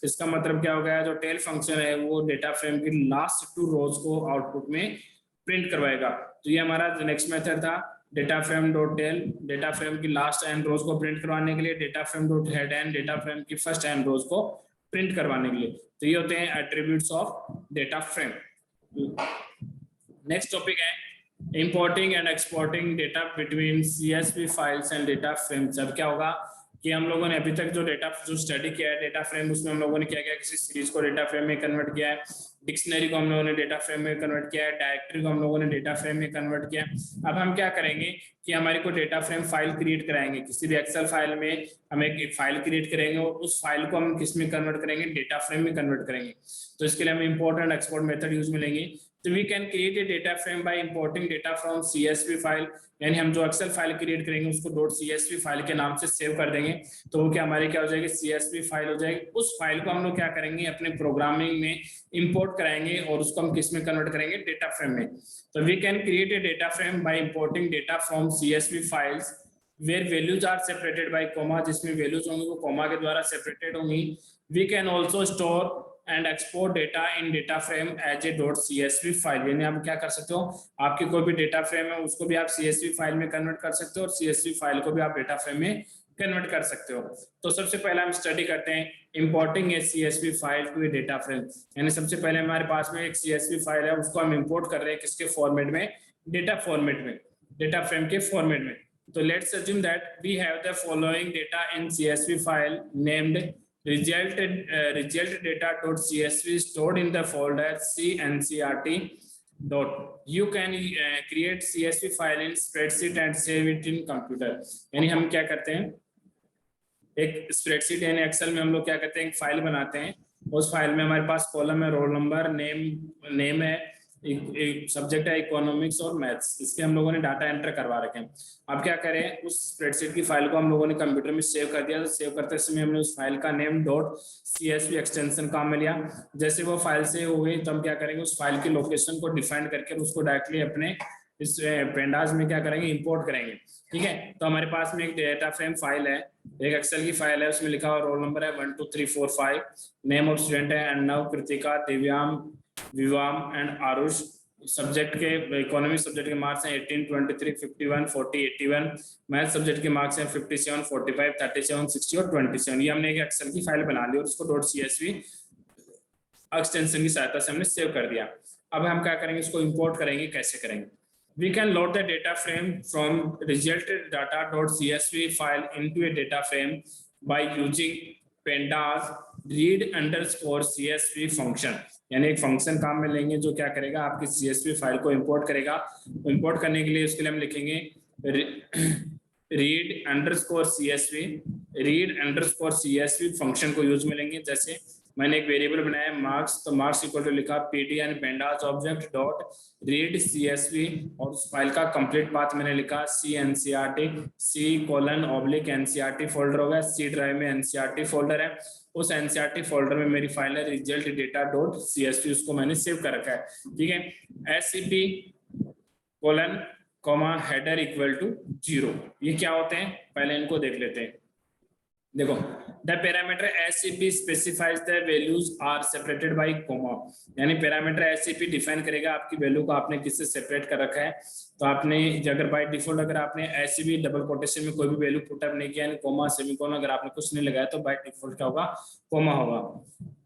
इसका मतलब क्या हो गया जो टेल फंक्शन है वो डेटा फ्रेम की लास्ट 2 रोज को आउटपुट में प्रिंट करवाएगा। तो ये हमारा नेक्स्ट मेथड था data frame dot tail, data frame की लास्ट एन रोज को प्रिंट करवाने के लिए, data frame dot head n data frame की फर्स्ट एन रोज को प्रिंट करवाने के लिए। तो ये होते हैं attributes of data frame. Next topic है importing and exporting data between CSV files and data frames. अब क्या होगा कि हम लोगों ने अभी तक जो स्टडी किया है डेटा फ्रेम, उसमें हम लोगों ने क्या किया किसी सीरीज को डेटा फ्रेम में कन्वर्ट किया है, डिक्शनरी को हम लोगों ने डेटा फ्रेम में कन्वर्ट किया है, डायरेक्टरी को हम लोगों ने डेटा फ्रेम में कन्वर्ट किया। अब हम क्या करेंगे कि हमारे को डेटा फ्रेम फाइल क्रिएट कराएंगे, किसी भी एक्सेल फाइल में हम एक फाइल क्रिएट करेंगे और उस फाइल को हम किस में कन्वर्ट करेंगे डेटा फ्रेम में कन्वर्ट करेंगे। तो इसके लिए हम import and export method use में लेंगे। तो we can create a data frame by importing data from CSV file, यानी हम जो एक्सेल फाइल क्रिएट करेंगे उसको .csv फाइल के नाम से सेव कर देंगे, तो वो क्या हमारी क्या हो जाएगी CSV फाइल हो जाएगी। उस फाइल को हम लोग क्या करेंगे अपने प्रोग्रामिंग में इंपोर्ट कराएंगे और उसको हम किस में कन्वर्ट करेंगे डेटा फ्रेम में। तो we can create a data frame by importing data from CSV files where values are separated by comma, जिसमें वैल्यूज होंगी वो कॉमा के द्वारा सेपरेटेड होंगी। We can also store and export data in data frame as a .csv file, यानी आप क्या कर सकते हो आपकी कोई भी डेटा फ्रेम है उसको भी आप CSV फाइल में कन्वर्ट कर सकते हो और CSV फाइल को भी आप डेटा फ्रेम में कन्वर्ट कर सकते हो। तो सबसे पहले हम स्टडी करते हैं importing a CSV file to a data frame, यानी सबसे पहले हमारे पास में एक CSV फाइल है उसको हम इंपोर्ट कर रहे हैं किसके फॉर्मेट में डेटा फॉर्मेट में, डेटा फ्रेम के फॉर्मेट में। तो let's assume that we have the following data in CSV file named result data.csv stored in the folder CNCRT. You can create CSV file in spreadsheet and save it in computer। यानी हम क्या करते हैं एक spreadsheet यानी Excel में हम लोग क्या करते हैं एक फाइल बनाते हैं, उस फाइल में हमारे पास कॉलम है रोल नंबर, नेम है, एक सब्जेक्ट है इकोनॉमिक्स और मैथ्स, इसके हम लोगों ने डाटा एंटर करवा रखे हैं। अब क्या करें उस स्प्रेडशीट की फाइल को हम लोगों ने कंप्यूटर में सेव कर दिया, तो सेव करते समय हमने उस फाइल का नेम .csv एक्सटेंशन काम में लिया। जैसे वो फाइल सेव हो गई तो हम क्या करेंगे उस फाइल की लोकेशन को डिफाइन करके उसको डायरेक्टली अपने इस पेंडाज में क्या करेंगे इंपोर्ट करेंगे। ठीक है, तो हमारे पास में एक डेटा फ्रेम फाइल है, एक एक्सेल की फाइल है, उसमें लिखा हुआ रोल नंबर है 1 2 3 4 5, नेम ऑफ स्टूडेंट है अर्णव, कृतिका, दिव्यांग, विवाम एंड आरुष। सब्जेक्ट के इकोनॉमी सब्जेक्ट के मार्क्स हैं 18 23 51 40 81, मैथ सब्जेक्ट के मार्क्स हैं 57 45 37 60 और 27। ये हमने एक एक्सेल की फाइल बना ली और उसको .csv एक्सटेंशन की सहायता से हमने सेव कर दिया। अब हम क्या करेंगे इसको इंपोर्ट करेंगे, कैसे करेंगे We can load the data frame from result data.csv file into a data frame by using pandas read underscore csv function। यानी एक फंक्शन काम में लेंगे जो क्या करेगा, आपकी csv फाइल को इंपोर्ट करेगा। इंपोर्ट करने के लिए उसके लिए हम लिखेंगे रीड अंडरस्कोर सीएसवी फंक्शन को यूज में लेंगे। जैसे मैंने एक वेरिएबल बनाया मार्क्स, तो मार्क्स इक्वल टू लिखा PD and pandas object dot read CSV, और उस फाइल का कंप्लीट पाथ मैंने लिखा C/NCRT फोल्डर होगा, सी ड्राइव में एनसीआरटी फोल्डर है, उस एनसीआरटी फोल्डर में मेरी फाइल है रिजल्ट डेटा डॉट सीएसवी, उसको मैंने सेव कर रखा है। ठीक है, SCP: हेडर इक्वल टू 0। ये क्या होते हैं, पहले इनको देख लेते हैं। देखो, the parameter SCP specifies the values are separated by comma, यानी पैरामीटर SCP डिफाइन करेगा आपकी वैल्यू को आपने किससे सेपरेट कर रखा है। तो आपने अगर बाय डिफॉल्ट अगर आपने SCP डबल कोटेशन में कोई भी वैल्यू पुट अप नहीं किया, यानी कॉमा सेमीकोलन अगर आपने कुछ नहीं लगाया, तो बाय डिफॉल्ट क्या होगा, कॉमा होगा।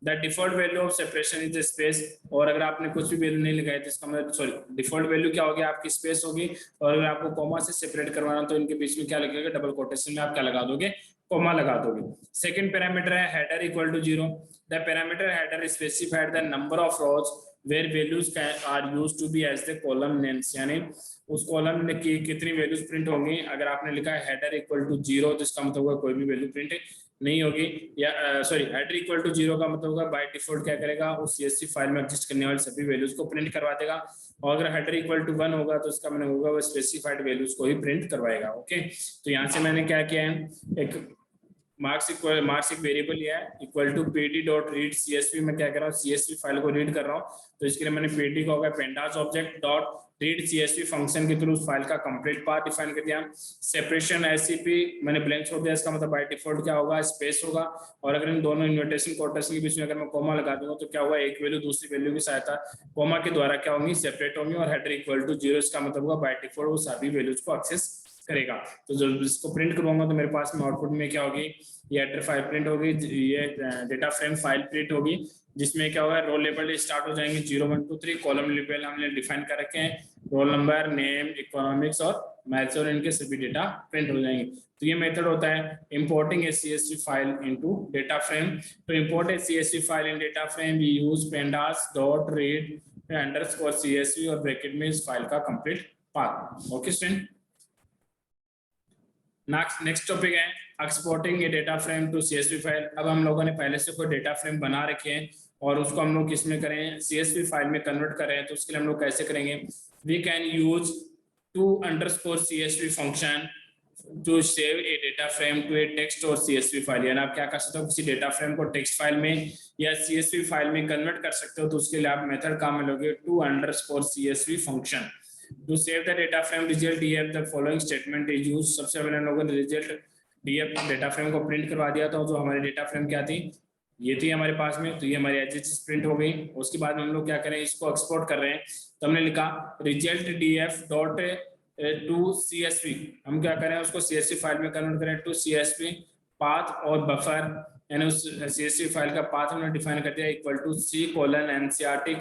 The default value of separation is space, और अगर आपने कुछ भी वैल्यू नहीं लगाया तो इसका मतलब सॉरी डिफॉल्ट वैल्यू क्या होगी, आपकी स्पेस होगी। और अगर आपको कॉमा से सेपरेट करवाना तो इनके बीच में क्या लगेगा, डबल कोटेशन में आप क्या लगा दोगे, कॉमा लगा दोगे। सेकंड पैरामीटर है header equal to 0। The parameter header specified the number of rows where values are used to be as the column names, यानी उस कॉलम में की कितनी वैल्यूज प्रिंट होंगी। अगर आपने लिखा है हेडर इक्वल टू 0 तो इसका मतलब होगा कोई भी वैल्यू प्रिंट नहीं होगी, या सॉरी हेडर इक्वल टू 0 का मतलब होगा बाय डिफॉल्ट क्या करेगा, उस सीएसवी फाइल में एग्जिस्ट करने वाली सभी वैल्यूज को प्रिंट करवा देगा। और अगर हेडर इक्वल टू 1 होगा तो इसका मतलब होगा वो स्पेसिफाइड वैल्यूज को ही प्रिंट करवाएगा। ओके, तो यहाँ से मैंने क्या किया है, एक मार्क्स एक वेरिएबल लिया है equal to pd dot read CSV. मैं क्या कर रहा हूँ, सीएसवी फाइल को रीड कर रहा हूँ, तो इसके लिए मैंने pd को होगा pandas object dot read CSV function के थ्रू उस फाइल का कंप्लीट पाथ डिफाइन कर दिया। सेपरेशन एससीपी मैंने ब्लैंक छोड़ दिया, इसका मतलब बाय डिफॉल्ट क्या होगा, स्पेस होगा। और अगर इन दोनों इन्वर्टेशन कोटेशन के बीच में अगर मैं कॉमा लगा दूंगा तो क्या होगा, एक वैल्यू दूसरी वैल्यू की सहायता कॉमा के द्वारा क्या होंगी, सेपरेट होंगी। और हेडर इक्वल टू 0 इसका मतलब होगा बाय डिफॉल्ट वो सभी वैल्यूज को एक्सेस करेगा। तो जब इसको प्रिंट करूंगा तो मेरे पास में आउटपुट में क्या होगी, ये हेडर फाइल प्रिंट होगी, ये डेटा फ्रेम फाइल प्रिंट होगी, जिसमें क्या होगा, रोल लेवल स्टार्ट हो जाएंगे 0 1 2 3, कॉलम लेवल हमने डिफाइन कर रखे हैं, रोल नंबर, नेम, इकोनॉमिक्स और मैथ्स, और इनके सभी डेटा प्रिंट हो जाएंगे। तो ये मेथड होता है importing a CSV file into data frame. तो import a CSV file in data frame we use pandas dot read underscore CSV और ब्रैकेट में इस फाइल का complete path. Okay student, next topic है exporting a data frame to CSV file. अब हम लोगों ने पहले से कोई डेटा फ्रेम बना रखे हैं और उसको हम लोग किस में करें, सीएसवी फाइल में कन्वर्ट करें। तो उसके लिए हम लोग कैसे करेंगे, we can use to underscore CSV function to save a data frame to a text और सीएसवी फाइल। यानी आप क्या कर सकते हो, किसी डेटा फ्रेम को टेक्स्ट फाइल में या सीएसवी फाइल में कन्वर्ट कर सकते हो। तो उसके लिए आप मेथड काम में लोगे to underscore CSV function to save the data frame result df the following statement is used। सबसे पहले हम लोगों ने रिजल्ट df डेटा फ्रेम को प्रिंट करवा दिया था, जो हमारी डेटा फ्रेम क्या थी, ये थी हमारे पास में, तो ये हमारी एचएचएस प्रिंट हो गई। उसके बाद में हम लोग क्या करें, इसको एक्सपोर्ट कर रहे हैं, तो हमने लिखा result df dot to CSV. हम क्या करें, उसको सीएसवी फाइल में कन्वर्ट करें टू सीएसवी पाथ और बफर, यानी उस सीएसवी फाइल का पाथ हमने डिफाइन कर दिया equal to C:NCRT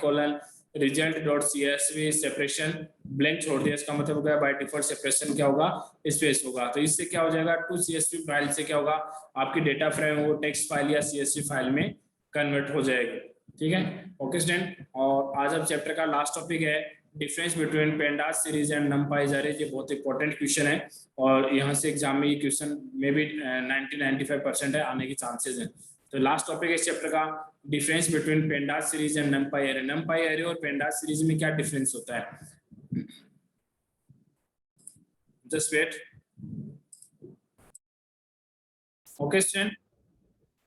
result dot CSV separation blank छोड़ दिया। इसका मतलब होगा बाय डिफॉल्ट सेपरेशन क्या होगा, स्पेस होगा। तो इससे क्या हो जाएगा, टू सीएसवी फाइल से क्या होगा, आपकी डेटा फ्रेम वो टेक्स्ट फाइल या सीएसवी फाइल में कन्वर्ट हो जाएगी। ठीक है, ओके स्टूडेंट। और आज अब चैप्टर का लास्ट टॉपिक है difference between pandas series and नमपाई arrays. ये बहुत इंपॉर्टेंट क्वेश्चन है और यहाँ से एग्जाम में ये क्वेश्चन में भी 90-95% है आने की चांसेस है। तो लास्ट टॉपिक है इस चैप्टर का difference between pandas series and NumPy array. NumPy array और पेंडास सीरीज में क्या डिफरेंस होता है, just wait. Okay student,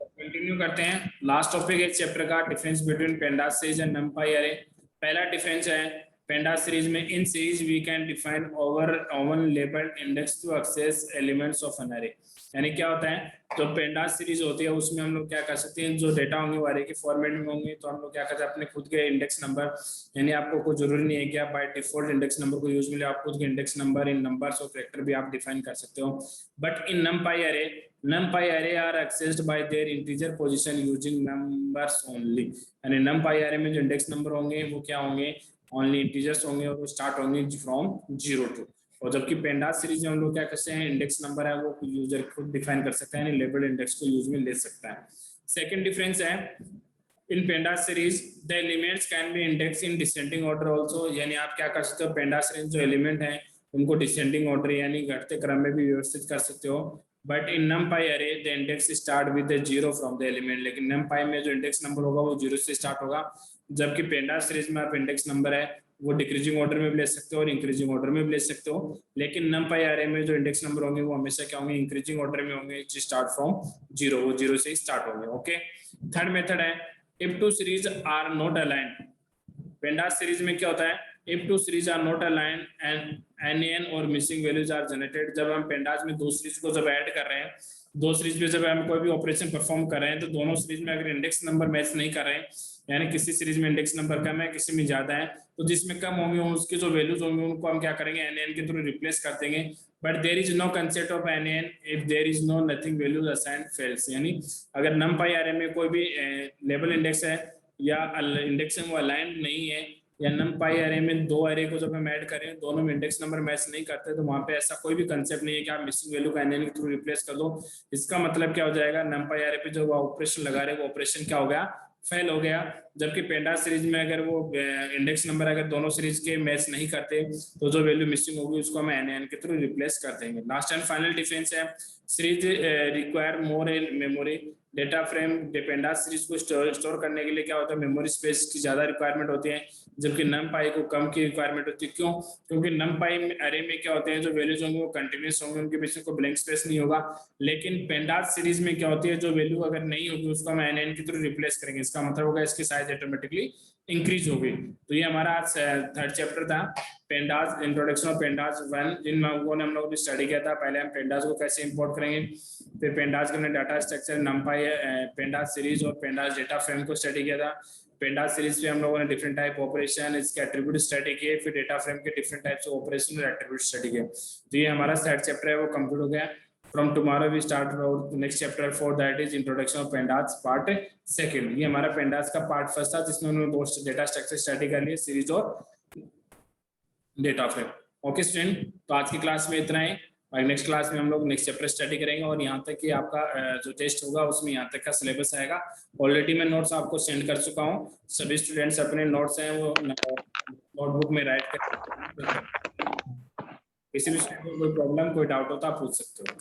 continue करते हैं। लास्ट टॉपिक है इस चैप्टर का difference between pandas series and NumPy array. पहला डिफरेंस है पेंडास सीरीज में, in series we can define own labeled index to access elements of an array. यानी क्या होता है, तो पेंडास सीरीज होती है उसमें हम लोग क्या कर सकते हैं, जो डेटा होंगे वो एरे के फॉर्मेट में होंगे, तो हम लोग क्या करते हैं अपने खुद के इंडेक्स नंबर, यानी आपको कोई जरूरी नहीं है कि आप बाय डिफॉल्ट इंडेक्स नंबर को यूज मिले, आप खुद के इंडेक्स नंबर इन नंबर्स और कैरेक्टर भी आप डिफाइन कर सकते हो। But in NumPy array are accessed by their integer position using numbers only। यानी NumPy array में जो इंडेक्स नंबर होंगे वो क्या होंगे, ओनली इंटीजर्स होंगे और वो स्टार्ट होंगे फ्रॉम 0 to। और जबकि पेंडास सीरीज में हम लोग क्या करते हैं, इंडेक्स नंबर है वो यूजर खुद डिफाइन कर सकता है, यानी लेबल्ड इंडेक्स को यूज में ले सकता है। सेकंड डिफरेंस है, in pandas series the elements can be index in descending order also, यानी आप क्या कर सकते हो, पेंडास सीरीज जो एलिमेंट है उनको डिसेंडिंग ऑर्डर यानी घटते क्रम में भी व्यवस्थित कर सकते हो। बट इन नमपाई अरे the index start with 0 from the element, लेकिन नमपाई में जो इंडेक्स नंबर होगा वो 0 से स्टार्ट होगा। जबकि पेंडास सीरीज में आप इंडेक्स नंबर है वो डिक्रीजिंग ऑर्डर में भी ले सकते हो और इंक्रीजिंग ऑर्डर में भी ले सकते हो, लेकिन नमपाई अरे में जो इंडेक्स नंबर होंगे वो हमेशा क्या होंगे, इंक्रीजिंग ऑर्डर में होंगे, स्टार्ट फ्रॉम 0, वो 0 से ही स्टार्ट होंगे। ओके, थर्ड मेथड है if two series are not aligned। Pandas series में क्या होता है, if two series are not aligned and NaN और मिसिंग वैल्यूज आर जनरेटेड। जब हम पेंडास में दो सीरीज को जब ऐड कर रहे हैं, दो सीरीज में जब हम कोई भी ऑपरेशन परफॉर्म कर रहे हैं, तो दोनों सीरीज में अगर इंडेक्स नंबर मैच नहीं कर रहे हैं, यानी किसी सीरीज में इंडेक्स नंबर कम है किसी में ज्यादा है, तो जिसमें कम होंगे उसके जो वैल्यूज होंगे उनको हम क्या करेंगे, NaN के थ्रू रिप्लेस कर देंगे। But there is no concept of NaN if there is no nothing values assigned fails, यानी अगर नमपाई अरे में कोई भी लेबल इंडेक्स है या इंडेक्स में वो अलाइंड नहीं है, या नमपाई अरे में दो अरे को जब हम ऐड करें दोनों में इंडेक्स नंबर मैच नहीं करते, तो वहां पे ऐसा कोई भी कंसेप्ट नहीं है कि आप मिसिंग वैल्यू का NaN के थ्रू रिप्लेस कर दो। इसका मतलब क्या हो जाएगा, नमपाई अरे पे जो ऑपरेशन लगा रहे वो ऑपरेशन क्या हो गया, फेल हो गया। जबकि पेंडास सीरीज में अगर वो इंडेक्स नंबर अगर दोनों सीरीज के मैच नहीं करते, तो जो वैल्यू मिसिंग होगी उसको हम NaN के थ्रू रिप्लेस कर देंगे। लास्ट एंड फाइनल डिफरेंस है, series require more memory data frame. Pandas series को स्टोर करने के लिए क्या होता है, मेमोरी स्पेस की ज्यादा रिक्वायरमेंट होती है, जबकि नमपाई को कम की रिक्वायरमेंट होती है। क्यों? क्योंकि नमपाई अरे में क्या होते हैं, जो वैल्यूज होंगे वो कंटिन्यूस होंगे, उनके बीच में कोई ब्लैंक स्पेस नहीं होगा। लेकिन पेंडास सीरीज में क्या होती है, जो वैल्यू अगर नहीं होगी उसको हम NaN के थ्रू रिप्लेस करेंगे, इसका मतलब होगा इसकी साइज ऑटोमेटिकली इंक्रीज होगी। तो ये हमारा थर्ड चैप्टर था, पेंडास, इंट्रोडक्शन ऑफ पेंडास 1, जिन लोगों ने हम लोग स्टडी किया था। पहले हम पेंडास को कैसे इंपोर्ट करेंगे, फिर पेंडास के हमने डाटा स्ट्रक्चर, नमपाई, पेंडास सीरीज और पेंडास डेटा फ्रेम को स्टडी किया था। पेंडास सीरीज पे हम लोगों ने डिफरेंट टाइप ऑपरेशन, इसके एट्रीब्यूट स्टडी किए, फिर डेटा फ्रेम के डिफरेंट टाइप्स ऑफ ऑपरेशन और एट्रीब्यूट स्टडी किए। तो ये हमारा थर्ड चैप्टर है, वो कंप्लीट हो गया। From tomorrow we start our next chapter 4, that is introduction of pandas part 2। ये हमारा pandas का पार्ट फर्स्ट था, जिसमें उन्होंने दो डेटा स्ट्रक्चर स्टडी कर लिए, सीरीज और डेटा फ्रेम। ओके स्टूडेंट, तो आज की क्लास में इतना ही, और नेक्स्ट क्लास में हम लोग नेक्स्ट चैप्टर स्टडी करेंगे, और यहाँ तक कि आपका जो टेस्ट होगा उसमें यहाँ तक का सिलेबस आएगा। ऑलरेडी मैं नोट्स आपको सेंड कर चुका हूँ, सभी स्टूडेंट्स अपने नोट्स हैं वो नोटबुक में राइट कर, किसी भी कोई प्रॉब्लम कोई डाउट हो तो आप पूछ सकते हो।